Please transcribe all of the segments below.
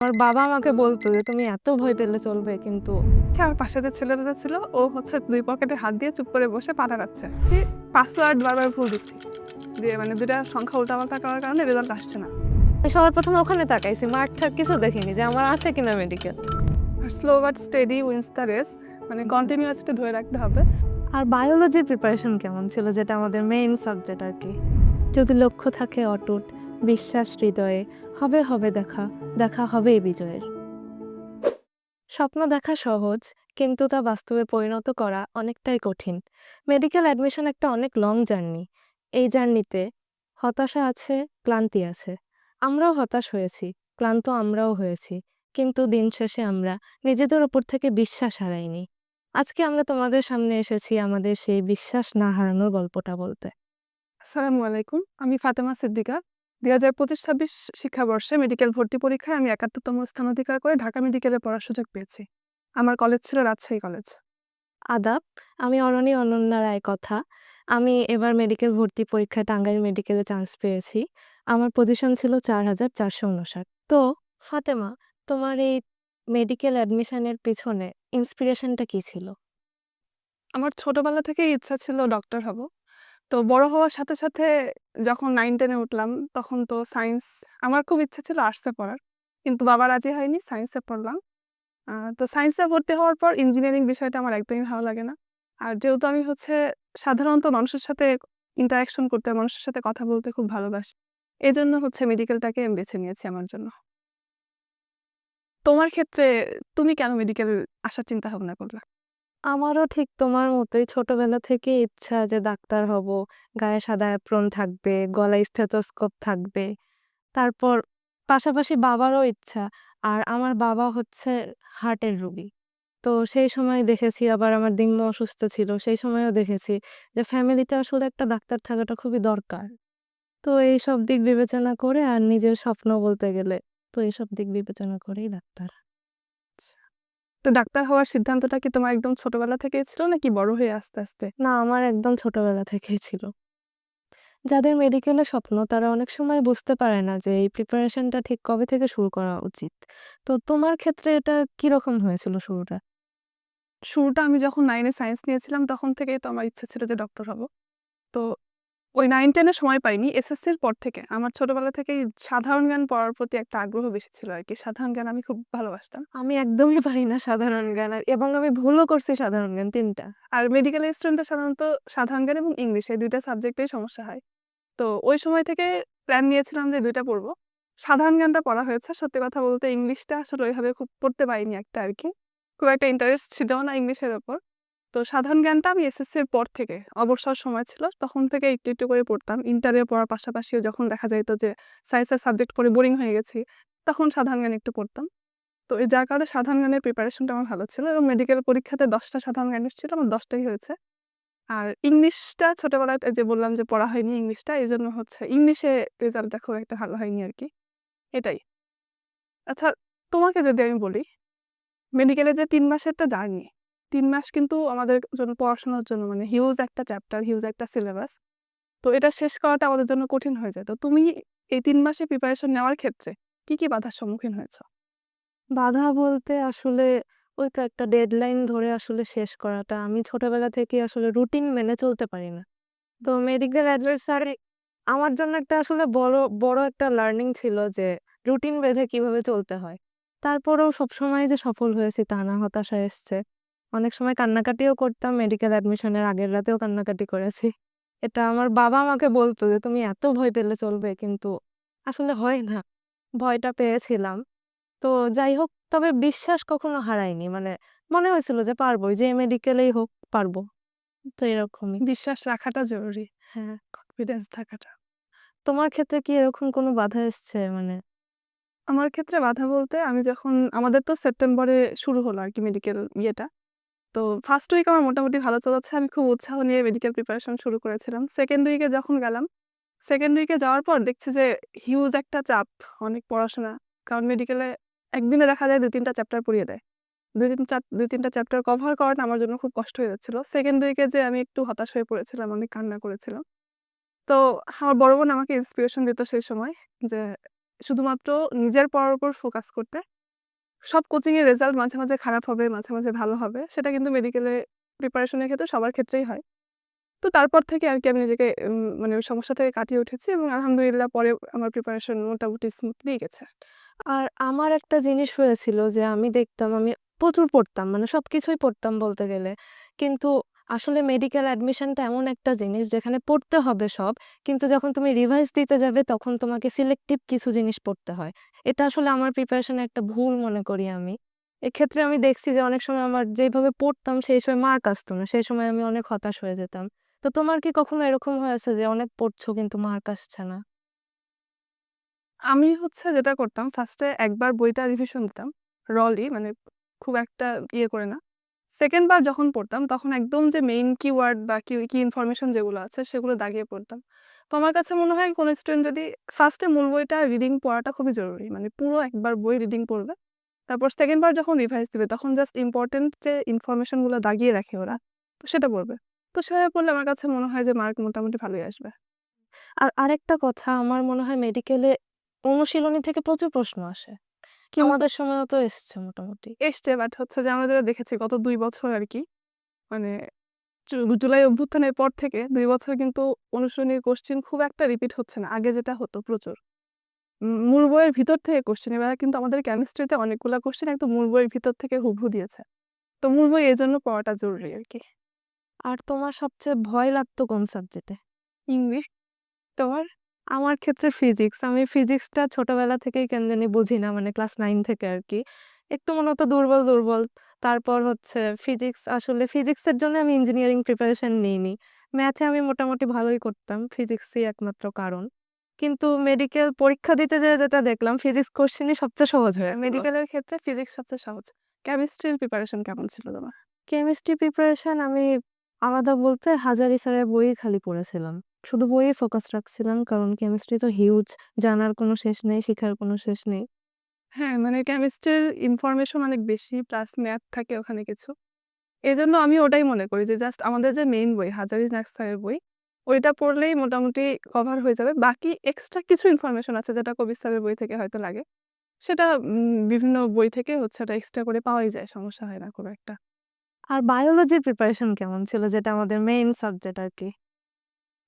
আমার বাবা আমাকে বলতো যে, "তুমি এত ভয় পেলে চলবে?" কিন্তু আমার পাশে যে ছেলেটা ছিল ও হচ্ছে ২ পকেটে হাত দিয়ে চুপ করে বসে পা নাড়াচ্ছে। পাসওয়ার্ড বারবার ভুল দিচ্ছি। দিয়ে মানে ২ টা সংখ্যা উল্টাপাল্টা করার কারণে রেজাল্ট আসছে না। আমি সবার ১ম এ ওখানে তাকাইছি। মাঠ-টাঠ কিছু দেখিনি যে আমার আছে কিনা মেডিকেল। আর slow but steady wins the race. মানে কন্টিনিউয়াসলি ধরে রাখতে হবে। আর বায়োলজির প্রিপারেশন কেমন ছিল? যেটা আমাদের মেইন সাবজেক্ট আরকি। যদি লক্ষ্য থাকে অটুট, বিশ্বাস হৃদয়ে, হবে হবে দেখা, দেখা হবেই বিজয়ের। স্বপ্ন দেখা সহজ, কিন্তু তা বাস্তবে পরিণত করা অনেকটাই কঠিন। মেডিকেল অ্যাডমিশন একটা অনেক লং জার্নি। এই জার্নিতে হতাশা আছে, ক্লান্তি আছে। আমরাও হতাশ হয়েছি, ক্লান্ত আমরাও হয়েছি। কিন্তু দিন শেষে আমরা নিজেদের ওপর থেকে বিশ্বাস হারাইনি। আজকে আমরা তোমাদের সামনে এসেছি আমাদের সেই বিশ্বাস না হারানোর গল্পটা বলতে। আসসালামু আলাইকুম। আমি ফাতেমা সিদ্দিকা। ২০২৫-২৬ শিক্ষাবর্ষে মেডিকেল ভর্তি পরীক্ষায় আমি ৭১তম স্থান অধিকার করে ঢাকা মেডিকেলে পড়ার সুযোগ পেয়েছি। আমার কলেজ ছিল রাজশাহী কলেজ। আদাব, আমি অরণি অনন্যা রায় কথা। আমি এবার মেডিকেল ভর্তি পরীক্ষায় টাঙ্গাইল মেডিকেলে চান্স পেয়েছি। আমার পজিশন ছিল ৪,৪৫৯। তো ফাতেমা, তোমার এই মেডিকেল অ্যাডমিশনের পিছনে ইন্সপিরেশনটা কি ছিল? আমার ছোটবেলা থেকেই ইচ্ছা ছিল ডক্টর হব। তো বড় হওয়ার সাথে, সাথে যখন 9-10 এ উঠলাম তখন তো সায়েন্স আমার খুব ইচ্ছা ছিল আর্টসে পড়ার। কিন্তু বাবা রাজি হয়নি, সায়েন্সে পড়লাম। তো সায়েন্সে ভর্তি হওয়ার পর ইঞ্জিনিয়ারিং বিষয়টা আমার একদমই ভালো লাগে না। আর যেহেতু আমি হচ্ছে সাধারণত মানুষের সাথে ইন্টারেকশন করতে, মানুষের সাথে কথা বলতে খুব ভালোবাসি। এজন্য হচ্ছে মেডিকেলটাকে আমি বেছে নিয়েছি আমার জন্য। তোমার ক্ষেত্রে তুমি কেন মেডিকেল আসার চিন্তা ভাবনা করলা? আমারও ঠিক তোমার মতোই ছোটবেলা থেকেই ইচ্ছা যে ডাক্তার হব, গায়ে সাদা অ্যাপ্রন থাকবে, গলায় স্টেথোস্কোপ থাকবে। তারপর পাশাপাশি বাবারও ইচ্ছা। আর আমার বাবা হচ্ছে হার্টের রোগী। তো সেই সময় দেখেছি আবার আমার দিম্মা অসুস্থ ছিল। সেই সময়েও দেখেছি যে ফ্যামিলিতে আসলে একটা ডাক্তার থাকাটা খুবই দরকার। তো এইসব দিক বিবেচনা করে আর নিজের স্বপ্ন বলতে গেলে তো এইসব দিক বিবেচনা করেই ডাক্তার। তো ডাক্তার হওয়ার সিদ্ধান্তটা কি তোমার একদম ছোটবেলা থেকেই ছিল নাকি বড় হয়ে আস্তে, আস্তে? না, আমার একদম ছোটবেলা থেকেই ছিল। যাদের মেডিকেলে স্বপ্ন তারা অনেক সময় বুঝতে পারে না যে এই প্রিপারেশনটা ঠিক কবে থেকে শুরু করা উচিত। তো তোমার ক্ষেত্রে এটা কিরকম হয়েছিল শুরুটা? শুরুটা আমি যখন 9 এ সায়েন্স নিয়েছিলাম তখন থেকেই তো আমার ইচ্ছা ছিল যে ডক্টর হব। তো ওই 9-10 এ সময় পাইনি। এসএসসির পর থেকে আমার ছোটবেলা থেকেই সাধারণ জ্ঞান পড়ার প্রতি একটা আগ্রহ বেশি ছিল আরকি। সাধারণ জ্ঞান আমি খুব ভালোবাসতাম। আমি একদমই পারি না সাধারণ জ্ঞান এবং আমি ভুলও করছি সাধারণ জ্ঞান ৩ টা। আর মেডিকেল স্টুডেন্টদের সাধারণত সাধারণ জ্ঞান এবং ইংলিশ এই ২ টা সাবজেক্টেই সমস্যা হয়। তো ওই সময় থেকে প্ল্যান নিয়েছিলাম যে ২ টা পড়ব। সাধারণ জ্ঞানটা পড়া হয়েছে। সত্যি কথা বলতে ইংলিশটা আসলে ওইভাবে খুব পড়তে পারিনি একটা আরকি। খুব একটা ইন্টারেস্ট ছিল না ইংলিশের উপর। তো সাধারণ জ্ঞানটা আমি এসএসসির পর থেকে অবসর সময় ছিল তখন থেকে একটু, একটু করে পড়তাম। ইন্টারে পড়ার পাশাপাশিও যখন দেখা যাইত যে সায়েন্সের সাবজেক্ট পড়ে বোরিং হয়ে গেছি, তখন সাধারণ জ্ঞান একটু পড়তাম। তো যার কারণে সাধারণ জ্ঞানের প্রিপারেশনটা আমার ভালো ছিল এবং মেডিকেল পরীক্ষাতে ১০ টা সাধারণ জ্ঞান এসেছিল, আমার ১০ টাই হয়েছে। আর ইংলিশটা ছোটবেলায় এই যে বললাম যে পড়া হয়নি ইংলিশটা, এজন্য হচ্ছে ইংলিশে রেজাল্টটা খুব একটা ভালো হয়নি আরকি। এটাই। আচ্ছা, তোমাকে যদি আমি বলি, মেডিকেলে যে ৩ মাসের একটা জার্নি, ৩ মাস কিন্তু আমাদের জন্য পড়াশোনার জন্য মানে হিউজ একটা চ্যাপ্টার, হিউজ একটা সিলেবাস। তো এটা শেষ করাটা আমাদের জন্য কঠিন হয়ে যায়। তো তুমি এই ৩ মাসের প্রিপারেশন নেওয়ার ক্ষেত্রে কি, কি বাধার সম্মুখীন হয়েছ? বাধা বলতে আসলে ওই তো একটা ডেডলাইন ধরে আসলে শেষ করাটা। আমি ছোটবেলা থেকেই আসলে রুটিন মেনে চলতে পারি না। তো মেডিকেল অ্যাডভাইসারে আমার জন্য একটা আসলে বড় একটা লার্নিং ছিল যে রুটিন বেঁধে কিভাবে চলতে হয়। তারপরেও সবসময় যে সফল হয়েছি তা না, হতাশা এসছে। অনেক সময় কান্নাকাটিও করতাম, মেডিকেল অ্যাডমিশনের আগের রাতেও কান্নাকাটি করেছি। এটা আমার বাবা আমাকে বলতো যে, "তুমি এত ভয় পেলে চলবে?" কিন্তু আসলে হয় না। ভয়টা পেয়েছিলাম। তো যাই হোক, তবে বিশ্বাস কখনো হারাইনি। মানে মনে হয়েছিল যে পারবই, যে মেডিকেলেই হোক পারবো। তো এরকমই। বিশ্বাস রাখাটা জরুরি, হ্যাঁ। কনফিডেন্স থাকাটা। তোমার ক্ষেত্রে কি এরকম কোনো বাধা এসছে? মানে আমার ক্ষেত্রে বাধা বলতে আমি যখন আমাদের তো সেপ্টেম্বরে শুরু হলো আরকি মেডিকেল ইয়েটা। তো ফার্স্ট উইক আমার মোটামুটি ভালো চলেছে। আমি খুব উৎসাহ নিয়ে মেডিকেল প্রিপারেশন শুরু করেছিলাম। সেকেন্ড উইকে যখন গেলাম, সেকেন্ড উইকে যাওয়ার পর দেখছি যে হিউজ একটা চাপ, অনেক পড়াশোনা। কারণ মেডিকেলে একদিনে দেখা যায় ২-৩ টা চ্যাপ্টার পড়িয়ে দেয়। ২-৩ টা চ্যাপ্টার কভার করাটা আমার জন্য খুব কষ্ট হয়ে যাচ্ছিল। সেকেন্ড উইকে যেয়ে আমি একটু হতাশ হয়ে পড়েছিলাম, অনেক কান্না করেছিলাম। তো আমার বড় বোন আমাকে ইন্সপিরেশন দিত সেই সময় যে, শুধুমাত্র নিজের পড়ার উপর ফোকাস করতে। সব কোচিংয়ের রেজাল্ট মাঝে, মাঝে খারাপ হবে, মাঝে, মাঝে ভালো হবে। সেটা কিন্তু মেডিকেলে প্রিপারেশনের ক্ষেত্রে সবার ক্ষেত্রেই হয়। তো তারপর থেকে আরকি আমি নিজেকে মানে ওই সমস্যা থেকে কাটিয়ে উঠেছি এবং আলহামদুলিল্লাহ পরে আমার প্রিপারেশন মোটামুটি স্মুথলিই গেছে। আর আমার একটা জিনিস হয়েছিল যে আমি দেখতাম আমি প্রচুর পড়তাম। মানে সবকিছুই পড়তাম বলতে গেলে। কিন্তু আসলে মেডিকেল অ্যাডমিশনটা এমন একটা জিনিস যেখানে পড়তে হবে সব। কিন্তু যখন তুমি রিভাইজ দিতে যাবে তখন তোমাকে সিলেক্টিভ কিছু জিনিস পড়তে হয়। এটা আসলে আমার প্রিপারেশনের একটা ভুল মনে করি আমি। এক্ষেত্রে আমি দেখছি যে অনেক সময় আমার যেভাবে পড়তাম সেই সময় মার্ক আসতো না। সেই সময় আমি অনেক হতাশ হয়ে যেতাম। তো তোমার কি কখনো এরকম হয়েছে যে অনেক পড়ছো কিন্তু মার্ক আসছে না? আমি হচ্ছে যেটা করতাম ফার্স্টে একবার বইটা রিভিশন দিতাম। রলি মানে খুব একটা ইয়ে করে না। সেকেন্ড বার যখন পড়তাম তখন একদম যে মেইন কিওয়ার্ড বা কি ইনফরমেশন যেগুলো আছে সেগুলো দাগিয়ে পড়তাম। তো আমার কাছে মনে হয় কোনো স্টুডেন্ট যদি ফার্স্টে মূল বইটা রিডিং পড়াটা খুবই জরুরি। মানে পুরো একবার বই রিডিং পড়বে। তারপর সেকেন্ড বার যখন রিভাইজ দিবে তখন জাস্ট ইম্পর্টেন্ট যে ইনফরমেশনগুলো দাগিয়ে রাখে ওরা, তো সেটা পড়বে। তো সেভাবে পড়লে আমার কাছে মনে হয় যে মার্ক মোটামুটি ভালোই আসবে। আর আরেকটা কথা আমার মনে হয় মেডিকেলে অনুশীলনী থেকে প্রচুর প্রশ্ন আসে। কিন্তু আমাদের সময়ও তো এসছে মোটামুটি। এসছে বাট হচ্ছে যে আমরা যেটা দেখেছি গত ২ বছর আরকি মানে জুলাই অভ্যুত্থানের পর থেকে ২ বছর কিন্তু অনুশীলনীর কোশ্চেন খুব একটা রিপিট হচ্ছে না। আগে যেটা হতো প্রচুর। মূল বইয়ের ভিতর থেকে কোশ্চেন এবার কিন্তু আমাদের কেমিস্ট্রিতে অনেকগুলা কোশ্চেন একদম মূল বইয়ের ভিতর থেকে হুবহু দিয়েছে। তো মূল বই এজন্য পড়াটা জরুরি আরকি। আর তোমার সবচেয়ে ভয় লাগতো কোন সাবজেক্টে? ইংলিশ। তোমার? আমার ক্ষেত্রে ফিজিক্স। আমি ফিজিক্সটা ছোটবেলা থেকেই কেন জানি বুঝি না মানে ক্লাস 9 থেকে আরকি। একটু মনে হতো দুর্বল, দুর্বল। তারপর হচ্ছে ফিজিক্স আসলে ফিজিক্সের জন্য আমি ইঞ্জিনিয়ারিং প্রিপারেশন নিইনি। ম্যাথে আমি মোটামুটি ভালোই করতাম। ফিজিক্সই একমাত্র কারণ। কিন্তু মেডিকেল পরীক্ষা দিতে যেয়ে যেটা দেখলাম ফিজিক্স কোশ্চেনই সবচেয়ে সহজ হয়ে গেল। মেডিকেলের ক্ষেত্রে ফিজিক্স সবচেয়ে সহজ। কেমিস্ট্রির প্রিপারেশন কেমন ছিল তোমার? কেমিস্ট্রি প্রিপারেশন আমি আলাদা বলতে হাজারি স্যারের বইই খালি পড়েছিলাম। শুধু বইয়ে ফোকাস রাখছিলাম কারণ কেমিস্ট্রি তো হিউজ, জানার কোনো শেষ নেই, শিখার কোনো শেষ নেই। হ্যাঁ, মানে কেমিস্ট্রির ইনফরমেশন অনেক বেশি প্লাস ম্যাথ থাকে ওখানে কিছু। এজন্য আমি ওটাই মনে করি যে জাস্ট আমাদের যে মেইন বই হাজারি নাকস স্যারের বই, ওইটা পড়লেই মোটামুটি কভার হয়ে যাবে। বাকি এক্সট্রা কিছু ইনফরমেশন আছে যেটা কবির স্যারের বই থেকে হয়তো লাগে। সেটা বিভিন্ন বই থেকে হচ্ছে ওটা এক্সট্রা করে পাওয়াই যায়। সমস্যা হয় না খুব একটা। আর বায়োলজির প্রিপারেশন কেমন ছিল? যেটা আমাদের মেইন সাবজেক্ট আরকি।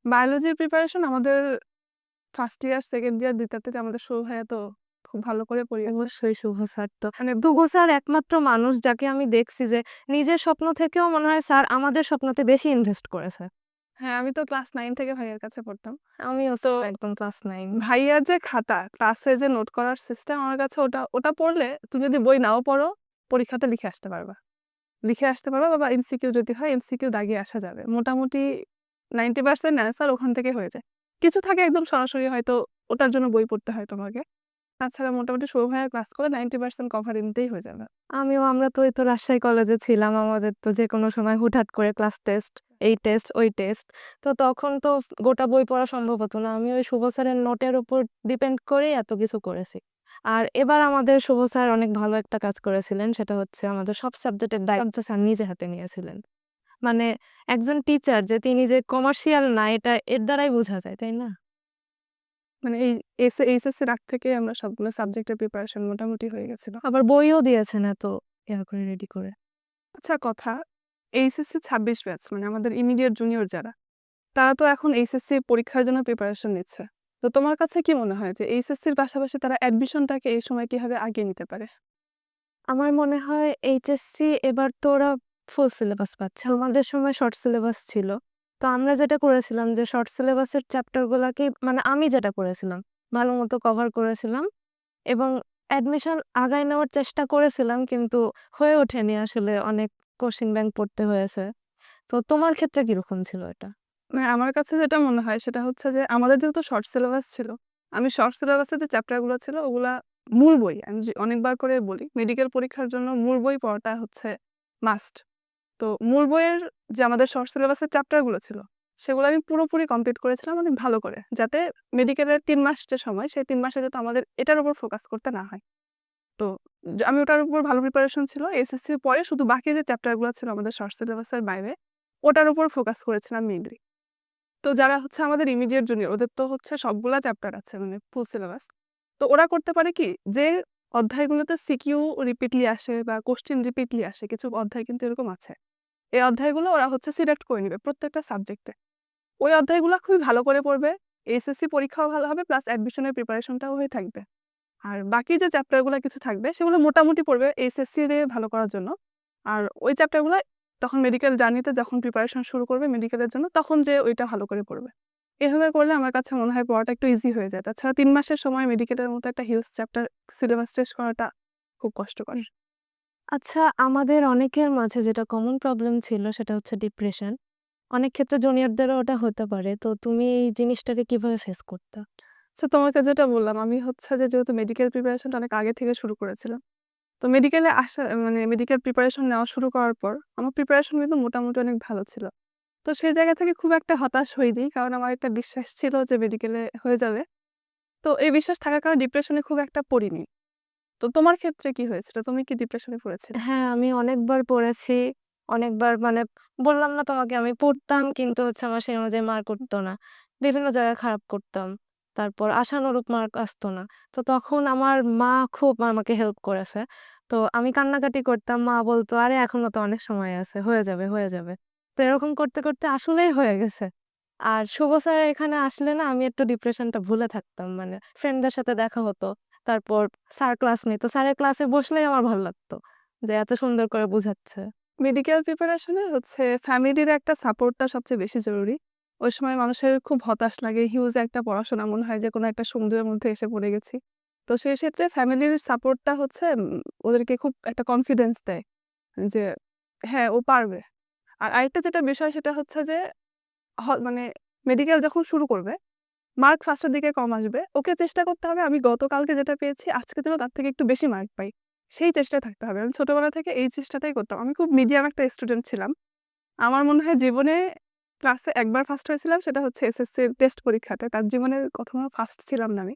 বায়োলজির প্রিপারেশন আমাদের ফার্স্ট ইয়ার, সেকেন্ড ইয়ার, ২টা থেকে আমাদের শুরু হয় তো খুব ভালো করে পড়ি। অবশ্যই শুভ স্যার তো। মানে শুভ স্যার একমাত্র মানুষ যাকে আমি দেখছি যে নিজের স্বপ্ন থেকেও মনে হয় স্যার আমাদের স্বপ্নতে বেশি ইনভেস্ট করেছে। হ্যাঁ, আমি তো ক্লাস 9 থেকে ভাইয়ার কাছে পড়তাম। আমিও তো একদম ক্লাস 9। ভাইয়ার যে খাতা, ক্লাসে যে নোট করার সিস্টেম আমার কাছে ওটা ওটা পড়লে তুমি যদি বই নাও পড়ো, পরীক্ষাতে লিখে আসতে পারবা। লিখে আসতে পারবা বা এমসিকিউ যদি হয় এমসিকিউ দাগিয়ে আসা যাবে। মোটামুটি 90% অ্যান্সার ওখান থেকে হয়ে যায়। কিছু থাকে একদম সরাসরি হয়তো ওটার জন্য বই পড়তে হয় তোমাকে। তাছাড়া মোটামুটি শুভ ভাইয়ার ক্লাস করে 90% কভার এমনিতেই হয়ে যাবে। আমরা তো এই তো রাজশাহী কলেজে ছিলাম। আমাদের তো যেকোনো সময় হুটহাট করে ক্লাস টেস্ট, এই টেস্ট, ওই টেস্ট। তো তখন তো গোটা বই পড়া সম্ভব হতো না। আমি ওই শুভ স্যারের নোটের উপর ডিপেন্ড করেই এত কিছু করেছি। আর এবার আমাদের শুভ স্যার অনেক ভালো একটা কাজ করেছিলেন। সেটা হচ্ছে আমাদের সব সাবজেক্টের দায়িত্ব স্যার নিজে হাতে নিয়েছিলেন। মানে একজন টিচার যে তিনি যে কমার্শিয়াল না এটা এর দ্বারাই বোঝা যায়, তাই না? মানে এই এইচএসসির আগ থেকে আমরা সবগুলো সাবজেক্টের প্রিপারেশন মোটামুটি হয়ে গেছিল। আবার বইও দিয়েছেন এত ইয়া করে রেডি করে। আচ্ছা কথা, এইচএসসি ২৬ ব্যাচ মানে আমাদের ইমিডিয়েট জুনিয়র যারা, তারা তো এখন এইচএসসি পরীক্ষার জন্য প্রিপারেশন নিচ্ছে। তো তোমার কাছে কি মনে হয় যে এইচএসসির পাশাপাশি তারা অ্যাডমিশনটাকে এই সময় কিভাবে আগিয়ে নিতে পারে? আমার মনে হয় এইচএসসি এবার তো ওরা ফুল সিলেবাস পাচ্ছে। আমাদের সময় শর্ট সিলেবাস ছিল। তো আমরা যেটা করেছিলাম যে শর্ট সিলেবাসের চ্যাপ্টারগুলাকে মানে আমি যেটা করেছিলাম, ভালোমতো কভার করেছিলাম এবং অ্যাডমিশন আগায় নেওয়ার চেষ্টা করেছিলাম কিন্তু হয়ে ওঠেনি আসলে অনেক কোশ্চেন ব্যাংক পড়তে হয়েছে। তো তোমার ক্ষেত্রে কিরকম ছিল এটা? মানে আমার কাছে যেটা মনে হয় সেটা হচ্ছে যে আমাদের যেহেতু শর্ট সিলেবাস ছিল, আমি শর্ট সিলেবাসের যে চ্যাপ্টারগুলো ছিল ওগুলা মূল বই আমি যে অনেকবার করে বলি মেডিকেল পরীক্ষার জন্য মূল বই পড়াটা হচ্ছে মাস্ট। তো মূল বইয়ের যে আমাদের শর্ট সিলেবাসের চ্যাপ্টারগুলো ছিল সেগুলো আমি পুরোপুরি কমপ্লিট করেছিলাম অনেক ভালো করে, যাতে মেডিকেলের ৩ মাস যে সময় সেই ৩ মাসে যাতে আমাদের এটার উপর ফোকাস করতে না হয়। তো আমি ওটার উপর ভালো প্রিপারেশন ছিল। এসএসসির পরে শুধু বাকি যে চ্যাপ্টারগুলো ছিল আমাদের শর্ট সিলেবাসের বাইরে ওটার উপর ফোকাস করেছিলাম মেইনলি। তো যারা হচ্ছে আমাদের ইমিডিয়েট জুনিয়র ওদের তো হচ্ছে সবগুলা চ্যাপ্টার আছে মানে ফুল সিলেবাস। তো ওরা করতে পারে কি, যে অধ্যায়গুলোতে সিকিউ রিপিটলি আসে বা কোশ্চেন রিপিটলি আসে, কিছু অধ্যায় কিন্তু এরকম আছে। এই অধ্যায়গুলো ওরা হচ্ছে সিলেক্ট করে নিবে প্রত্যেকটা সাবজেক্টে। ওই অধ্যায়গুলো খুবই ভালো করে পড়বে, এইচএসসি পরীক্ষাও ভালো হবে, প্লাস অ্যাডমিশনের প্রিপারেশনটাও হয়ে থাকবে। আর বাকি যে চ্যাপ্টারগুলো কিছু থাকবে সেগুলো মোটামুটি পড়বে এইচএসসি রে ভালো করার জন্য। আর ওই চ্যাপ্টারগুলো তখন মেডিকেল জার্নিতে যখন প্রিপারেশন শুরু করবে মেডিকেলের জন্য, তখন যে ওইটা ভালো করে পড়বে। এভাবে করলে আমার কাছে মনে হয় পড়াটা একটু ইজি হয়ে যায়। তাছাড়া ৩ মাসের সময় মেডিকেলের মতো একটা হিউজ চ্যাপ্টার সিলেবাস শেষ করাটা খুব কষ্টকর। আচ্ছা, আমাদের অনেকের মাঝে যেটা কমন প্রবলেম ছিল সেটা হচ্ছে ডিপ্রেশন। অনেক ক্ষেত্রে জুনিয়রদেরও ওটা হতে পারে। তো তুমি এই জিনিসটাকে কিভাবে ফেস করতা? সো তোমাকে যেটা বললাম, আমি হচ্ছে যে যেহেতু মেডিকেল প্রিপারেশনটা অনেক আগে থেকে শুরু করেছিলাম। তো মেডিকেলে আসা মানে মেডিকেল প্রিপারেশন নেওয়া শুরু করার পর আমার প্রিপারেশন কিন্তু মোটামুটি অনেক ভালো ছিল। তো সেই জায়গা থেকে খুব একটা হতাশ হইনি। কারণ আমার একটা বিশ্বাস ছিল যে মেডিকেলে হয়ে যাবে। তো এই বিশ্বাস থাকার কারণে ডিপ্রেশনে খুব একটা পড়িনি। তো তোমার ক্ষেত্রে কি হয়েছিল? তুমি কি ডিপ্রেশনে পড়েছিলে? হ্যাঁ, আমি অনেকবার পড়েছি। অনেকবার মানে বললাম না তোমাকে আমি পড়তাম কিন্তু হচ্ছে আমার সেই অনুযায়ী মার্ক উঠতো না। বিভিন্ন জায়গায় খারাপ করতাম। তারপর আশানুরূপ মার্ক আসতো না। তো তখন আমার মা খুব আমাকে হেল্প করেছে। তো আমি কান্নাকাটি করতাম। মা বলতো, "আরে এখনো তো অনেক সময় আছে। হয়ে যাবে, হয়ে যাবে।" তো এরকম করতে, করতে আসলেই হয়ে গেছে। আর শুভ স্যারের এখানে আসলে না আমি একটু ডিপ্রেশনটা ভুলে থাকতাম। মানে ফ্রেন্ডদের সাথে দেখা হতো। তারপর স্যার ক্লাস নিত। স্যারের ক্লাসে বসলেই আমার ভাল লাগতো। যে এত সুন্দর করে বুঝাচ্ছে। মেডিকেল প্রিপারেশনে হচ্ছে ফ্যামিলির একটা সাপোর্টটা সবচেয়ে বেশি জরুরি। ওই সময় মানুষের খুব হতাশ লাগে। হিউজ একটা পড়াশোনা মনে হয় যে কোনো একটা সমুদ্রের মধ্যে এসে পড়ে গেছি। তো সেই ক্ষেত্রে ফ্যামিলির সাপোর্টটা হচ্ছে ওদেরকে খুব একটা কনফিডেন্স দেয় যে হ্যাঁ, ও পারবে। আর আরেকটা যেটা বিষয় সেটা হচ্ছে যে মানে মেডিকেল যখন শুরু করবে, মার্ক ফার্স্টের দিকে কম আসবে। ওকে চেষ্টা করতে হবে আমি গতকালকে যেটা পেয়েছি আজকে যেন তার থেকে একটু বেশি মার্ক পাই। সেই চেষ্টায় থাকতে হবে। আমি ছোটবেলা থেকে এই চেষ্টাটাই করতাম। আমি খুব মিডিয়াম একটা স্টুডেন্ট ছিলাম। আমার মনে হয় জীবনে ক্লাসে একবার ফার্স্ট হয়েছিলাম, সেটা হচ্ছে এসএসসির টেস্ট পরীক্ষাতে। তার জীবনে কখনো ফার্স্ট ছিলাম না আমি।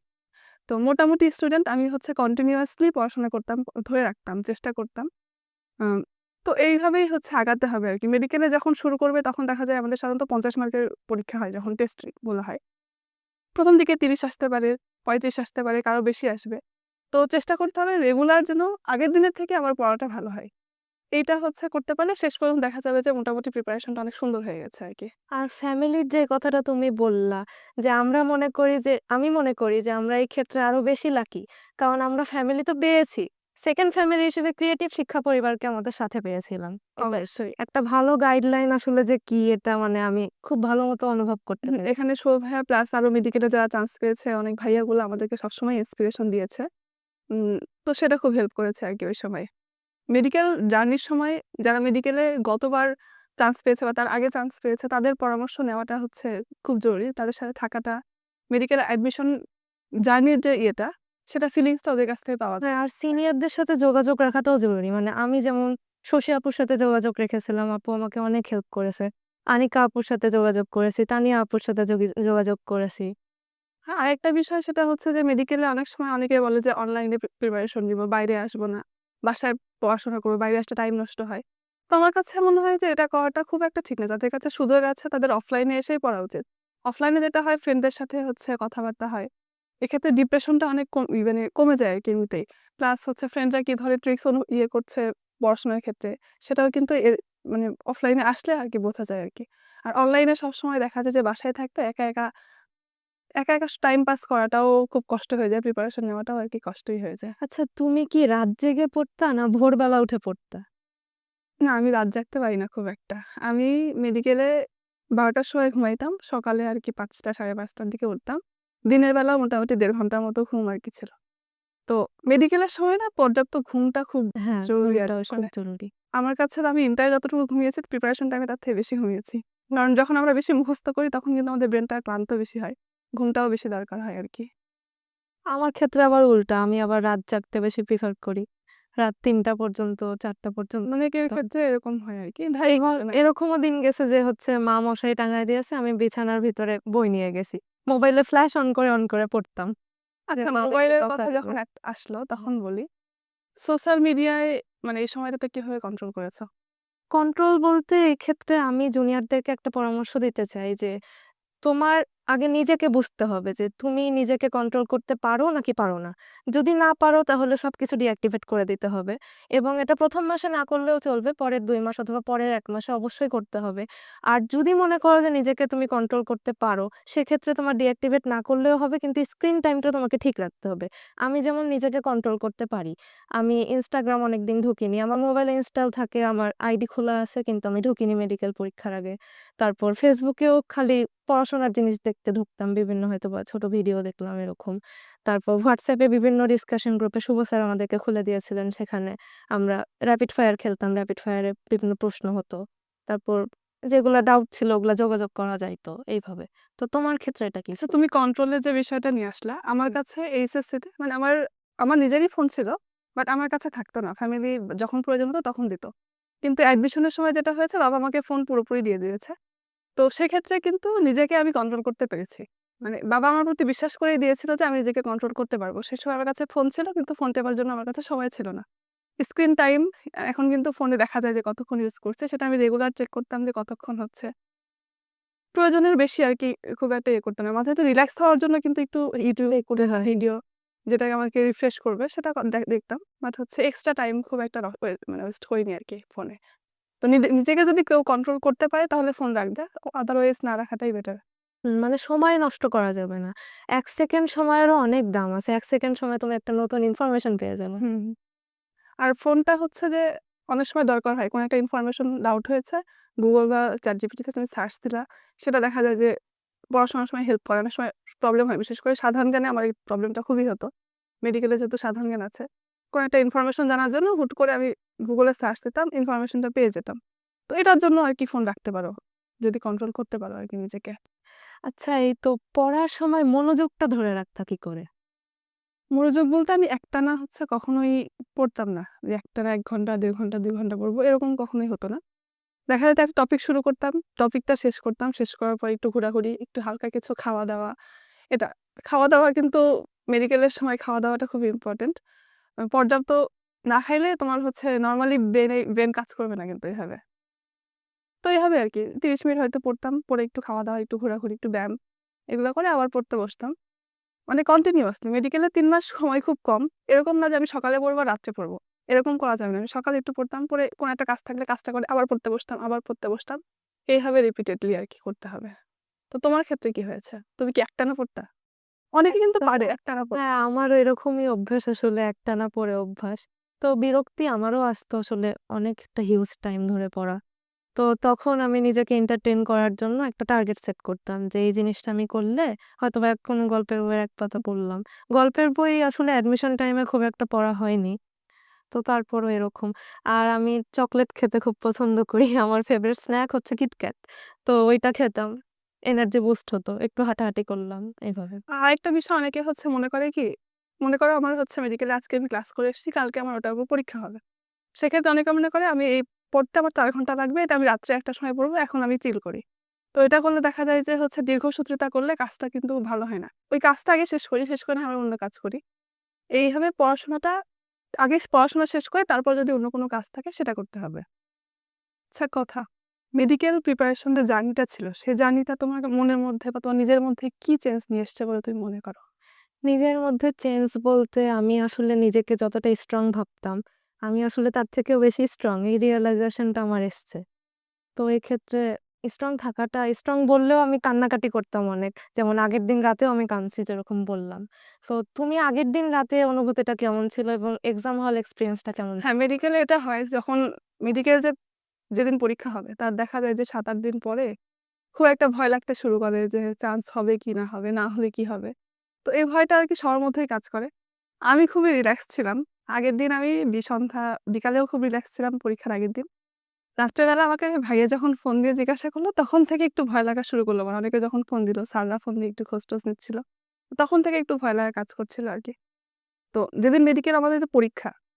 তো মোটামুটি স্টুডেন্ট আমি হচ্ছে কন্টিনিউয়াসলি পড়াশোনা করতাম, ধরে রাখতাম, চেষ্টা করতাম। আম তো এইভাবেই হচ্ছে আগাতে হবে আরকি। মেডিকেলে যখন শুরু করবে তখন দেখা যায় আমাদের সাধারণত ৫০ মার্কের পরীক্ষা হয় যখন টেস্ট বলা হয়। ১ম দিকে ৩০ আসতে পারে, ৩৫ আসতে পারে, কারো বেশি আসবে। তো চেষ্টা করতে হবে রেগুলার যেন আগের দিনের থেকে আমার পড়াটা ভালো হয়। এইটা হচ্ছে করতে পারলে শেষ পর্যন্ত দেখা যাবে যে মোটামুটি প্রিপারেশনটা অনেক সুন্দর হয়ে গেছে আরকি। আর ফ্যামিলির যে কথাটা তুমি বললা, যে আমরা মনে করি যে আমি মনে করি যে আমরা এই ক্ষেত্রে আরো বেশি লাকি। কারণ আমরা ফ্যামিলি তো পেয়েছি। সেকেন্ড ফ্যামিলি হিসেবে ক্রিয়েটিভ শিক্ষা পরিবারকে আমাদের সাথে পেয়েছিলাম। এটাই। অবশ্যই। একটা ভালো গাইডলাইন আসলে যে কি এটা মানে আমি খুব ভালো মতো অনুভব করতে পেরেছি। এখানে শোভ ভাইয়া প্লাস আরো মেডিকেলে যারা চান্স পেয়েছে অনেক ভাইয়াগুলো আমাদেরকে সবসময় ইন্সপিরেশন দিয়েছে। উম তো সেটা খুব হেল্প করেছে আরকি ওই সময়। মেডিকেল জার্নির সময় যারা মেডিকেলে গতবার চান্স পেয়েছে বা তার আগে চান্স পেয়েছে তাদের পরামর্শ নেওয়াটা হচ্ছে খুব জরুরি। তাদের সাথে থাকাটা, মেডিকেল অ্যাডমিশন জার্নির যে ইয়েটা, সেটা ফিলিংসটা ওদের কাছ থেকে পাওয়া যায়। হ্যাঁ, আর সিনিয়রদের সাথে যোগাযোগ রাখাটাও জরুরি। মানে আমি যেমন শশী আপুর সাথে যোগাযোগ রেখেছিলাম। আপু আমাকে অনেক হেল্প করেছে। আনিকা আপুর সাথে যোগাযোগ করেছি। তানিয়া আপুর সাথে যোগাযোগ করেছি। হ্যাঁ, আরেকটা বিষয় সেটা হচ্ছে যে মেডিকেলে অনেক সময় অনেকে বলে যে অনলাইনে প্রিপারেশন নিবো, বাইরে আসবো না। বাসায় পড়াশোনা করবো, বাইরে আসলে টাইম নষ্ট হয়। তো আমার কাছে মনে হয় যে এটা করাটা খুব একটা ঠিক না। যাদের কাছে সুযোগ আছে তাদের অফলাইনে এসেই পড়া উচিত। অফলাইনে যেটা হয় ফ্রেন্ডদের সাথে হচ্ছে কথাবার্তা হয়। এক্ষেত্রে ডিপ্রেশনটা অনেক মানে কমে যায় আরকি এমনিতেই। প্লাস হচ্ছে ফ্রেন্ডরা কি ধরনের ট্রিকস ইয়ে করছে পড়াশোনার ক্ষেত্রে সেটাও কিন্তু মানে অফলাইনে আসলে আরকি বোঝা যায় আরকি। আর অনলাইনে সবসময় দেখা যায় যে বাসায় থাকতে একা টাইম পাস করাটাও খুব কষ্ট হয়ে যায়। প্রিপারেশন নেওয়াটাও আরকি কষ্টই হয়ে যায়। আচ্ছা, তুমি কি রাত জেগে পড়তা না ভোরবেলা উঠে পড়তা? না, আমি রাত জাগতে পারি না খুব একটা। আমি মেডিকেলে ১২ঃ০০ টার সময় ঘুমাইতাম। সকালে আরকি ৫ঃ০০ ৫:৩০ টার দিকে উঠতাম। দিনের বেলা মোটামুটি ১.৫ ঘন্টার মতো ঘুম আরকি ছিল। তো মেডিকেলের সময় না পর্যাপ্ত ঘুমটা খুব হ্যাঁ, জরুরি ঘুমটা আরকি। খুব মানে জরুরি। আমার কাছে আমি ইন্টারে যতটুকু ঘুমিয়েছি প্রিপারেশন টাইমে তার থেকে বেশি ঘুমিয়েছি। কারণ যখন আমরা বেশি মুখস্থ করি তখন কিন্তু আমাদের ব্রেনটা ক্লান্ত বেশি হয়। ঘুমটাও বেশি দরকার হয় আরকি। আমার ক্ষেত্রে আবার উল্টা। আমি আবার রাত জাগতে বেশি প্রিফার করি। রাত ৩টা পর্যন্ত ৪টা পর্যন্ত। অনেকের ক্ষেত্রে এরকম হয় আরকি। ভাই এবার মানে এরকমও দিন গেছে যে হচ্ছে মা মশারি টাঙায় দিয়েছে, আমি বিছানার ভিতরে বই নিয়ে গেছি। মোবাইলে ফ্ল্যাশ অন করে পড়তাম। যে আচ্ছা, মা দেখলে মোবাইলের বকা কথা দিবে। যখন আসলো তখন বলি। সোশ্যাল মিডিয়ায় মানে এই সময়টাতে কিভাবে কন্ট্রোল করেছো? কন্ট্রোল বলতে এক্ষেত্রে আমি জুনিয়রদেরকে একটা পরামর্শ দিতে চাই যে তোমার আগে নিজেকে বুঝতে হবে যে তুমি নিজেকে কন্ট্রোল করতে পারো নাকি পারো না। যদি না পারো তাহলে সবকিছু ডিঅ্যাক্টিভেট করে দিতে হবে এবং এটা ১ম মাসে না করলেও চলবে। পরের ২ মাস অথবা পরের ১ মাসে অবশ্যই করতে হবে। আর যদি মনে করো যে নিজেকে তুমি কন্ট্রোল করতে পারো, সেক্ষেত্রে তোমার ডিঅ্যাক্টিভেট না করলেও হবে কিন্তু স্ক্রিন টাইমটা তোমাকে ঠিক রাখতে হবে। আমি যেমন নিজেকে কন্ট্রোল করতে পারি। আমি Instagram অনেকদিন ঢুকিনি। আমার মোবাইলে ইনস্টল থাকে, আমার আইডি খোলা আছে কিন্তু আমি ঢুকিনি মেডিকেল পরীক্ষার আগে। তারপর ফেসবুকেও খালি পড়াশোনার জিনিস দেখতে ঢুকতাম। বিভিন্ন হয়তোবা ছোট ভিডিও দেখলাম এরকম। তারপর হোয়াটসঅ্যাপে বিভিন্ন ডিসকাশন গ্রুপে শুভ স্যার আমাদেরকে খুলে দিয়েছিলেন। সেখানে আমরা র‍্যাপিড ফায়ার খেলতাম। র‍্যাপিড ফায়ারে বিভিন্ন প্রশ্ন হতো। তারপর যেগুলা ডাউট ছিল ওগুলা যোগাযোগ করা যাইত এইভাবে। তো তোমার ক্ষেত্রে এটা কি আচ্ছা, ছিল? তুমি কন্ট্রোলের যে বিষয়টা নিয়ে আসলা, আমার কাছে এইচএসসিতে মানে আমার নিজেরই ফোন ছিল। বাট আমার কাছে থাকতো না। ফ্যামিলি যখন প্রয়োজন হতো তখন দিত। কিন্তু অ্যাডমিশনের সময় যেটা হয়েছে, বাবা আমাকে ফোন পুরোপুরি দিয়ে দিয়েছে। তো সেক্ষেত্রে কিন্তু নিজেকে আমি কন্ট্রোল করতে পেরেছি। মানে বাবা আমার প্রতি বিশ্বাস করেই দিয়েছিল যে আমি নিজেকে কন্ট্রোল করতে পারবো। সে সময় আমার কাছে ফোন ছিল কিন্তু ফোন টেপার জন্য আমার কাছে সময় ছিল না। স্ক্রিন টাইম এখন কিন্তু ফোনে দেখা যায় যে কতক্ষণ ইউজ করছে, সেটা আমি রেগুলার চেক করতাম যে কতক্ষণ হচ্ছে। প্রয়োজনের বেশি আরকি খুব একটা ইয়ে করতাম না। মাঝে তো রিল্যাক্স হওয়ার জন্য কিন্তু একটু YouTube দেখতে হয়। ভিডিও যেটা আমাকে রিফ্রেশ করবে সেটা দেখতাম। বাট হচ্ছে এক্সট্রা টাইম খুব একটা মানে ওয়েস্ট করিনি আরকি ফোনে। তো নিজেকে যদি কেউ কন্ট্রোল করতে পারে তাহলে ফোন রাখবে। আদারওয়াইজ না রাখাটাই বেটার। মানে সময় নষ্ট করা যাবে না। ১ সেকেন্ড সময়েরও অনেক দাম আছে। ১ সেকেন্ড সময় তুমি একটা নতুন ইনফরমেশন পেয়ে যাবে। হুম। আর ফোনটা হচ্ছে যে অনেক সময় দরকার হয়। কোনো একটা ইনফরমেশন ডাউট হয়েছে, Google বা ChatGPT তে তুমি সার্চ দিলা। সেটা দেখা যায় যে পড়াশোনার সময় হেল্প করে। অনেক সময় প্রবলেম হয়। বিশেষ করে সাধারণ জ্ঞানে আমার এই প্রবলেমটা খুবই হতো। মেডিকেলে যেহেতু সাধারণ জ্ঞান আছে। কোনো একটা ইনফরমেশন জানার জন্য হুট করে আমি Google এ সার্চ দিতাম, ইনফরমেশনটা পেয়ে যেতাম। তো এটার জন্য আরকি ফোন রাখতে পারো। যদি কন্ট্রোল করতে পারো আরকি নিজেকে। আচ্ছা, এই তো পড়ার সময় মনোযোগটা ধরে রাখতা কি করে? মনোযোগ বলতে আমি একটানা হচ্ছে কখনোই পড়তাম না। যে একটানা ১ ঘন্টা, ১.৫ ঘন্টা, ২ ঘন্টা পড়বো এরকম কখনোই হতো না। দেখা যেত একটা টপিক শুরু করতাম, টপিকটা শেষ করতাম। শেষ করার পর একটু ঘোরাঘুরি, একটু হালকা কিছু খাওয়া-দাওয়া। এটা খাওয়া-দাওয়া কিন্তু মেডিকেলের সময় খাওয়া-দাওয়াটা খুবই ইম্পোর্টেন্ট। পর্যাপ্ত না খাইলে তোমার হচ্ছে নরমালি ব্রেন কাজ করবে না কিন্তু এভাবে। তো এভাবে আরকি ৩০ মিনিট হয়তো পড়তাম, পড়ে একটু খাওয়া-দাওয়া, একটু ঘোরাঘুরি, একটু ব্যায়াম এগুলো করে আবার পড়তে বসতাম। মানে কন্টিনিউয়াসলি মেডিকেলে ৩ মাস সময় খুব কম। এরকম না যে আমি সকালে পড়বো, রাত্রে পড়বো। এরকম করা যাবে না। আমি সকালে একটু পড়তাম, পড়ে কোনো একটা কাজ থাকলে কাজটা করে আবার পড়তে বসতাম, আবার পড়তে বসতাম। এইভাবে রিপিটেডলি আরকি করতে হবে। তো তোমার ক্ষেত্রে কি হয়েছে? তুমি কি একটানা পড়তা? অনেকে কিন্তু একটানা পারে একটানা পড়তে। হ্যাঁ, আমারও এরকমই অভ্যাস আসলে একটানা পড়ে অভ্যাস। তো বিরক্তি আমারও আসতো আসলে অনেকটা হিউজ টাইম ধরে পড়া। তো তখন আমি নিজেকে এন্টারটেইন করার জন্য একটা টার্গেট সেট করতাম যে এই জিনিসটা আমি করলে হয়তোবা কোনো গল্পের বইয়ের এক পাতা পড়লাম। গল্পের বই আসলে অ্যাডমিশন টাইমে খুব একটা পড়া হয়নি। তো তারপরও এরকম। আর আমি চকোলেট খেতে খুব পছন্দ করি। আমার ফেভারিট স্ন্যাক হচ্ছে কিটক্যাট। তো ওইটা খেতাম। এনার্জি বুস্ট হতো। একটু হাঁটাহাঁটি করলাম এভাবে। আরেকটা বিষয় অনেকে হচ্ছে মনে করে কি, মনে করো আমার হচ্ছে মেডিকেলে আজকে আমি ক্লাস করে এসেছি, কালকে আমার ওটার উপর পরীক্ষা হবে। সেক্ষেত্রে অনেকে মনে করে আমি এই পড়তে আমার ৪ ঘন্টা লাগবে, এটা আমি রাত্রে একটা সময় পড়বো, এখন আমি চিল করি। তো এটা করলে দেখা যায় যে হচ্ছে দীর্ঘসূত্রিতা করলে কাজটা কিন্তু ভালো হয় না। ওই কাজটা আগে শেষ করি, শেষ করে আমি অন্য কাজ করি। এইভাবে পড়াশোনাটা আগে পড়াশোনা শেষ করে তারপর যদি অন্য কোনো কাজ থাকে সেটা করতে হবে। আচ্ছা কথা, মেডিকেল প্রিপারেশন যে জার্নিটা ছিল, সেই জার্নিটা তোমার মনের মধ্যে বা তোমার নিজের মধ্যে কি চেঞ্জ নিয়ে এসছে বলে তুমি মনে করো? নিজের মধ্যে চেঞ্জ বলতে আমি আসলে নিজেকে যতটা স্ট্রং ভাবতাম, আমি আসলে তার থেকেও বেশি স্ট্রং। এই রিয়ালাইজেশনটা আমার এসছে। তো এক্ষেত্রে স্ট্রং বললেও আমি কান্নাকাটি করতাম অনেক। যেমন আগের দিন রাতেও আমি কাঁদছি যেরকম বললাম। তো তুমি আগের দিন রাতে অনুভূতিটা কেমন ছিল এবং এক্সাম হল এক্সপেরিয়েন্সটা কেমন ছিল? হ্যাঁ, মেডিকেলে এটা হয় যখন মেডিকেল যেদিন পরীক্ষা হবে তার দেখা যায় যে ৭-৮ দিন পরে খুব একটা ভয় লাগতে শুরু করে যে চান্স হবে কি না হবে, না হলে কি হবে? তো এই ভয়টা আরকি সবার মধ্যেই কাজ করে। আমি খুবই রিল্যাক্স ছিলাম। আগের দিন আমি সন্ধ্যা বিকালেও খুব রিল্যাক্স ছিলাম পরীক্ষার আগের দিন। রাত্রেবেলা আমাকে ভাইয়া যখন ফোন দিয়ে জিজ্ঞাসা করলো, তখন থেকে একটু ভয় লাগা শুরু করলো। মানে অনেকে যখন ফোন দিল, স্যাররা ফোন দিয়ে একটু খোঁজ-টোজ নিচ্ছিল। তখন থেকে একটু ভয় লাগা কাজ করছিল আরকি। তো যেদিন মেডিকেল আমাদের যে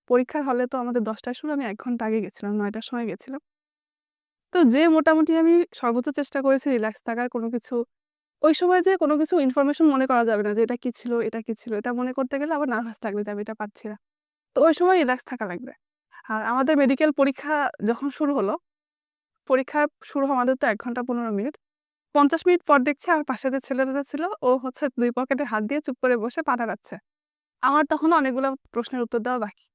পরীক্ষার হলে তো আমাদের ১০ টার সময় আমি ১ ঘন্টা আগে গেছিলাম, ৯ টার সময় গেছিলাম। তো যেয়ে মোটামুটি আমি সর্বোচ্চ চেষ্টা করেছি রিল্যাক্স থাকার। কোনো কিছু ওই সময় যে কোনো কিছু ইনফরমেশন মনে করা যাবে না যে এটা কি ছিল, এটা কি ছিল? এটা মনে করতে গেলে আবার নার্ভাস লাগবে যে আমি এটা পারছি না। তো ওই সময় রিল্যাক্স থাকা লাগবে। আর আমাদের মেডিকেল পরীক্ষা যখন শুরু হলো, পরীক্ষা শুরু হওয়া আমাদের তো ১ ঘন্টা ১৫ মিনিট। 50 মিনিট পর দেখছি আমার পাশে যে ছেলেটা ছিল ও হচ্ছে 2 পকেটে হাত দিয়ে চুপ করে বসে পা নাড়াচ্ছে। আমার তখনও অনেকগুলো প্রশ্নের উত্তর দেওয়া বাকি।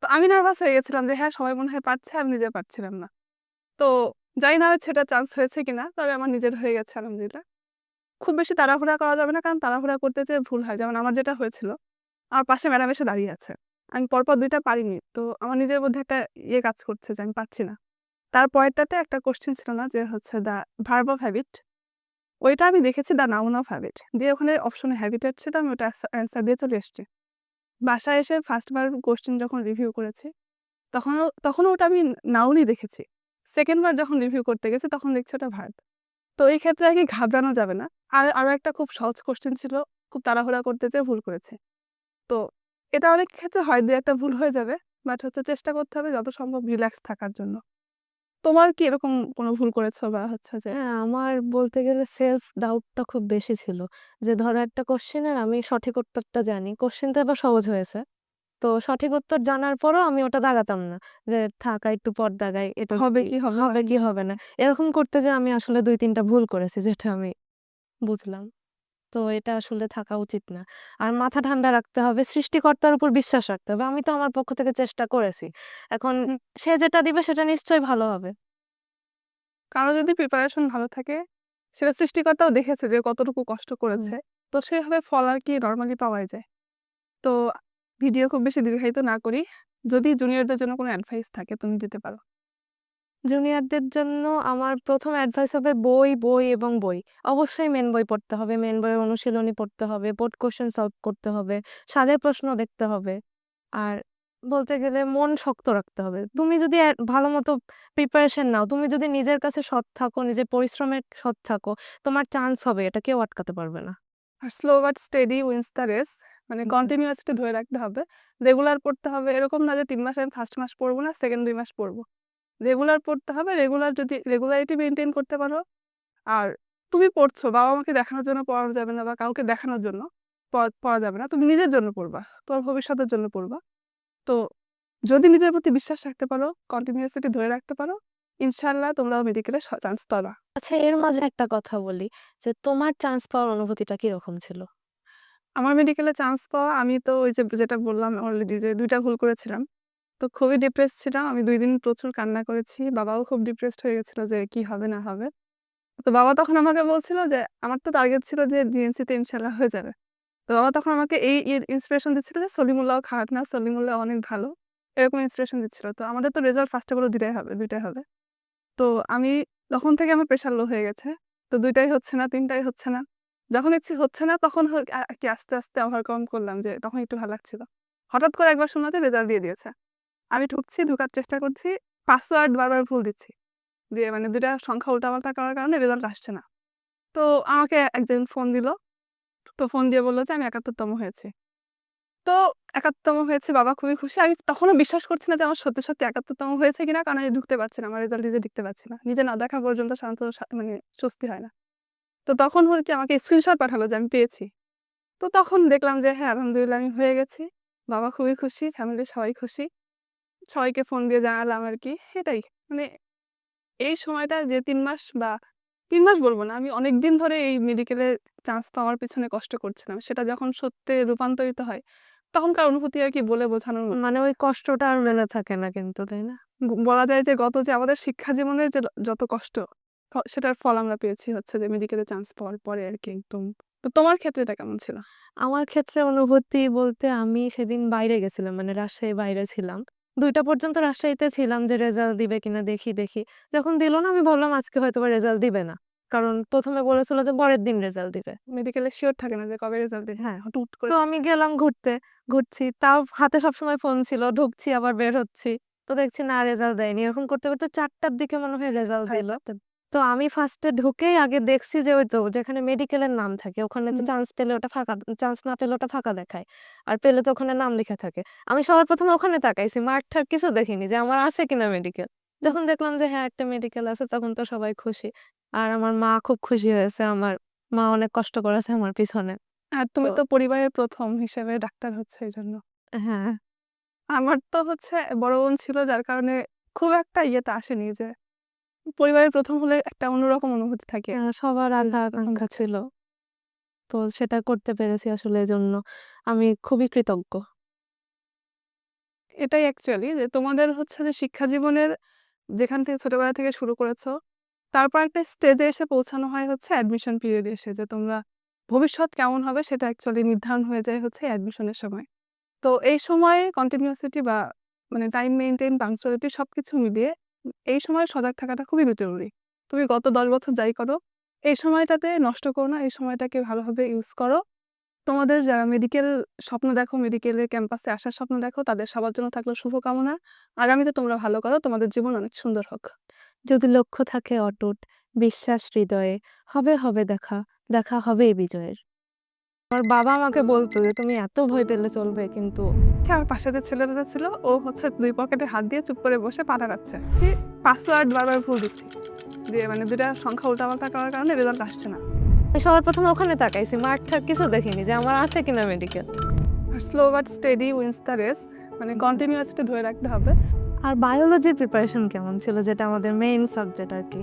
তো আমি নার্ভাস হয়ে গেছিলাম যে হ্যাঁ, সবাই মনে হয় পারছে, আমি নিজে পারছিলাম না। তো জানি না সেটা চান্স হয়েছে কিনা, তবে আমার নিজের হয়ে গেছে আলহামদুলিল্লাহ। খুব বেশি তাড়াহুড়া করা যাবে না, কারণ তাড়াহুড়া করতে যেয়ে ভুল হয়। যেমন আমার যেটা হয়েছিল, আমার পাশে ম্যাডাম এসে দাঁড়িয়ে আছে। আমি পরপর ২ টা পারিনি। তো আমার নিজের মধ্যে একটা কাজ করছে যে আমি পারছি না। তারপরেরটাতে একটা কোয়েশ্চেন ছিল না যে হচ্ছে দ্য ভার্ব অফ হ্যাবিট। ওইটা আমি দেখেছি দ্য নাউন অফ হ্যাবিট। দিয়ে ওখানে অপশনে হ্যাবিটেট ছিল, আমি ওটা অ্যান্সার দিয়ে চলে এসেছি। বাসায় এসে ফার্স্ট বার কোয়েশ্চেন যখন রিভিউ করেছি, তখনও ওটা আমি নাউনই দেখেছি। সেকেন্ড বার যখন রিভিউ করতে গেছি তখন দেখছি ওটা ভার্ব। তো এই ক্ষেত্রে আরকি ঘাবড়ানো যাবে না। আরো একটা খুব সহজ কোয়েশ্চেন ছিল, খুব তাড়াহুড়া করতে যেয়ে ভুল করেছি। তো এটা অনেক ক্ষেত্রে হয় ২-১ টা ভুল হয়ে যাবে। বাট হচ্ছে চেষ্টা করতে হবে যত সম্ভব রিল্যাক্স থাকার জন্য। তোমার কি এরকম কোনো ভুল করেছো বা হচ্ছে যে হ্যাঁ, আমার বলতে গেলে সেলফ ডাউটটা খুব বেশি ছিল। যে ধরো একটা কোশ্চেনের আমি সঠিক উত্তরটা জানি। কোশ্চেনটা এবার সহজ হয়েছে। তো সঠিক উত্তর জানার পরও আমি ওটা দাগাতাম না। যে থাক আরেকটু পর দাগাই। এটা হবে কি কি হবে হবে হয়নি? কি হবে না। এরকম করতে যেয়ে আমি আসলে ২-৩ টা ভুল করেছি, যেটা আমি বুঝলাম। তো এটা আসলে থাকা উচিত না। আর মাথা ঠান্ডা রাখতে হবে, সৃষ্টিকর্তার উপর বিশ্বাস রাখতে হবে। আমি তো আমার পক্ষ থেকে চেষ্টা করেছি। এখন হুম, সে যেটা দিবে সেটা নিশ্চয়ই ভালো হবে। কারো যদি প্রিপারেশন ভালো থাকে, সেটা সৃষ্টিকর্তাও দেখেছে যে কতটুকু কষ্ট হুম। করেছে। তো সেভাবে ফল আরকি নরমালি পাওয়াই যায়। তো ভিডিও খুব বেশি দীর্ঘায়িত না করি। যদি জুনিয়রদের জন্য কোনো অ্যাডভাইস থাকে তুমি দিতে পারো। জুনিয়রদের জন্য আমার ১ম অ্যাডভাইস হবে বই, বই এবং বই। অবশ্যই মেন বই পড়তে হবে। মেন বইয়ের অনুশীলনী পড়তে হবে, বোর্ড কোয়েশ্চেন সলভ করতে হবে, স্বাদের প্রশ্ন দেখতে হবে। আর বলতে গেলে মন শক্ত রাখতে হবে। তুমি যদি ভালোমতো প্রিপারেশন নাও, তুমি যদি নিজের কাছে সৎ থাকো, নিজের পরিশ্রমে সৎ থাকো, তোমার চান্স হবে। এটা কেউ আটকাতে পারবে না। আর slow but steady wins the race. মানে হুম, হুম। কন্টিনিউয়াসলি ধরে রাখতে হবে। রেগুলার পড়তে হবে। এরকম না যে ৩ মাস আমি ফার্স্ট মাস পড়বো না, সেকেন্ড ২ মাস পড়বো। রেগুলার পড়তে হবে। যদি রেগুলারিটি মেইনটেইন করতে পারো, আর তুমি পড়ছো, বাবা-মাকে দেখানোর জন্য পড়ানো যাবে না বা কাউকে দেখানোর জন্য পড়া যাবে না। তুমি নিজের জন্য পড়বা। তোমার ভবিষ্যতের জন্য পড়বা। তো যদি নিজের প্রতি বিশ্বাস রাখতে পারো, কন্টিনিউয়াসলি ধরে রাখতে পারো, ইনশাআল্লাহ তোমরাও মেডিকেলে চান্স পাবা। আচ্ছা, এর মাঝে একটা কথা বলি যে তোমার চান্স পাওয়ার অনুভূতিটা কিরকম ছিল? আমার মেডিকেলে চান্স পাওয়া, আমি তো ওই যে যেটা বললাম অলরেডি যে ২ টা ভুল করেছিলাম। তো খুবই ডিপ্রেসড ছিলাম। আমি ২ দিন প্রচুর কান্না করেছি। বাবাও খুব ডিপ্রেসড হয়ে গেছিল যে কি হবে না হবে। তো বাবা তখন আমাকে বলছিল যে আমার তো টার্গেট ছিল যে ডিএনসি তে ইনশাআল্লাহ হয়ে যাবে। তো বাবা তখন আমাকে এই ইন্সপিরেশন দিচ্ছিল যে সলিমুল্লাহও খারাপ না, সলিমুল্লাহ অনেক ভালো। এরকম ইন্সপিরেশন দিচ্ছিল। তো আমাদের তো রেজাল্ট ফার্স্ট এ বলল ২ টাই হবে। তো আমি তখন থেকে আমার প্রেশার লো হয়ে গেছে। তো ২ টাই হচ্ছে না, ৩ টাই হচ্ছে না। যখন দেখছি হচ্ছে না তখন আরকি আস্তে, আস্তে ওভারকাম করলাম, যে তখন একটু ভালো লাগছিল। হঠাৎ করে একবার শুনলাম যে রেজাল্ট দিয়ে দিয়েছে। আমি ঢোকার চেষ্টা করছি। পাসওয়ার্ড বারবার ভুল দিচ্ছি। দিয়ে মানে ২ টা সংখ্যা উল্টাপাল্টা করার কারণে রেজাল্ট আসছে না। তো আমাকে একজন ফোন দিল। তো ফোন দিয়ে বলল যে আমি ৭১ তম হয়েছি। তো ৭১ তম হয়েছি, বাবা খুবই খুশি। আমি তখনও বিশ্বাস করছি না যে আমার সত্যি, সত্যি ৭১ তম হয়েছে কিনা, কারণ আমি ঢুকতে পারছি না। আমার রেজাল্ট নিজে দেখতে পাচ্ছি না। নিজে না দেখা পর্যন্ত শান্ত মানে স্বস্তি হয় না। তো তখন হলো কি, আমাকে স্ক্রিনশট পাঠালো যে আমি পেয়েছি। তো তখন দেখলাম যে হ্যাঁ, আলহামদুলিল্লাহ আমি হয়ে গেছি। বাবা খুবই খুশি, ফ্যামিলির সবাই খুশি। সবাইকে ফোন দিয়ে জানালাম আরকি। এটাই। মানে এই সময়টা যে ৩ মাস বা ৩ মাস বলব না, আমি অনেকদিন ধরে এই মেডিকেলে চান্স পাওয়ার পেছনে কষ্ট করছিলাম। সেটা যখন সত্যে রূপান্তরিত হয়, তখনকার অনুভূতি আরকি বলে বোঝানোর মতো। মানে ওই কষ্টটা আর মেলে থাকে না কিন্তু, তাই না? বলা যায় যে যে আমাদের শিক্ষা জীবনের যে যত কষ্ট, সেটার ফল আমরা পেয়েছি হচ্ছে যে মেডিকেলে চান্স পাওয়ার পরে আরকি একদম। তো তোমার ক্ষেত্রে এটা কেমন ছিল? আমার ক্ষেত্রে অনুভূতি বলতে আমি সেদিন বাইরে গেছিলাম, মানে রাজশাহীর বাইরে ছিলাম। ২ টা পর্যন্ত রাজশাহীতে ছিলাম যে রেজাল্ট দিবে কিনা দেখি। যখন দিল না আমি ভাবলাম আজকে হয়তোবা রেজাল্ট দিবে না। কারণ ১ম এ বলেছিল যে পরের দিন রেজাল্ট দিবে। মেডিকেলে সিওর থাকে না যে কবে রেজাল্ট দিবে। হ্যাঁ। হুট করে তো আমি গেলাম ঘুরতে, ঘুরছি। তাও হাতে সবসময় ফোন ছিল। ঢুকছি আবার বের হচ্ছি। তো দেখছি না, রেজাল্ট দেয়নি। এরকম করতে ৪টার দিকে মনে হয় রেজাল্ট সাড়ে দিল। ৪ টা। তো আমি ফার্স্টে ঢুকেই আগে দেখছি যে ওই তো যেখানে মেডিকেলের নাম থাকে ওখানে তো হুম, চান্স পেলে ওটা ফাঁকা, চান্স না পেলে ওটা ফাঁকা দেখায়। আর পেলে তো ওখানে নাম লেখা থাকে। আমি সবার ১ম এ ওখানে তাকাইছি। মাঠ-টাঠ কিছু দেখিনি যে আমার আছে কিনা মেডিকেল। হুম। যখন দেখলাম যে হ্যাঁ, একটা মেডিকেল আছে তখন তো সবাই খুশি। আর আমার মা খুব খুশি হয়েছে। আমার মা অনেক কষ্ট করেছে আমার পিছনে। আর তো তুমি তো পরিবারের ১ম হিসেবে ডাক্তার হচ্ছে এইজন্য। হ্যাঁ। আমার তো হচ্ছে বড় বোন ছিল, যার কারণে খুব একটা ইয়েতে আসেনি যে পরিবারের ১ম হলে একটা অন্যরকম অনুভূতি থাকে। সবার আশা আকাঙ্ক্ষা ছিল। তো সেটা করতে পেরেছি আসলে এজন্য আমি খুবই কৃতজ্ঞ। এটাই অ্যাকচুয়ালি যে তোমাদের হচ্ছে যে শিক্ষা জীবনের যেখান থেকে ছোটবেলা থেকে শুরু করেছো, তারপর একটা স্টেজে এসে পৌঁছানো হয় হচ্ছে অ্যাডমিশন পিরিয়ডে এসে যে তোমরা ভবিষ্যৎ কেমন হবে সেটা অ্যাকচুয়ালি নির্ধারণ হয়ে যায় হচ্ছে অ্যাডমিশনের সময়। তো এই সময়ে কন্টিনিউয়াসিটি বা মানে টাইম মেইনটেইন, পাংচুয়ালিটি সবকিছু মিলিয়ে এই সময় সজাগ থাকাটা খুবই জরুরি। তুমি গত ১০ বছর যাই করো, এই সময়টাতে নষ্ট করো না, এই সময়টাকে ভালোভাবে ইউজ করো। তোমাদের যারা মেডিকেল স্বপ্ন দেখো, মেডিকেলের ক্যাম্পাসে আসার স্বপ্ন দেখো, তাদের সবার জন্য থাকলো শুভকামনা। আগামীতে তোমরা ভালো করো, তোমাদের জীবন অনেক সুন্দর হোক। যদি লক্ষ্য থাকে অটুট, বিশ্বাস হৃদয়ে, হবে হবে দেখা, দেখা হবেই বিজয়ের। আমার বাবা আমাকে বলতো যে তুমি এত ভয় পেলে চলবে, কিন্তু আমার পাশে যে ছেলেটা ছিল ও হচ্ছে ২ পকেটে হাত দিয়ে চুপ করে বসে পা টাকাচ্ছে। পাসওয়ার্ড বারবার ভুল দিচ্ছি। দিয়ে মানে ২ টা সংখ্যা উল্টাপাল্টা করার কারণে রেজাল্ট আসছে না। আমি সবার প্রথমে ওখানে তাকাইছি, মাঠ ঠাক কিছু দেখিনি যে আমার আছে কিনা মেডিকেল। আর slow but steady wins the race, মানে কন্টিনিউয়াসলি ধরে রাখতে হবে। আর বায়োলজির প্রিপারেশন কেমন ছিল, যেটা আমাদের মেইন সাবজেক্ট আর কি?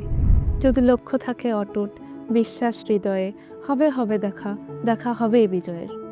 যদি লক্ষ্য থাকে অটুট, বিশ্বাস হৃদয়ে, হবে হবে দেখা, দেখা হবেই বিজয়ের।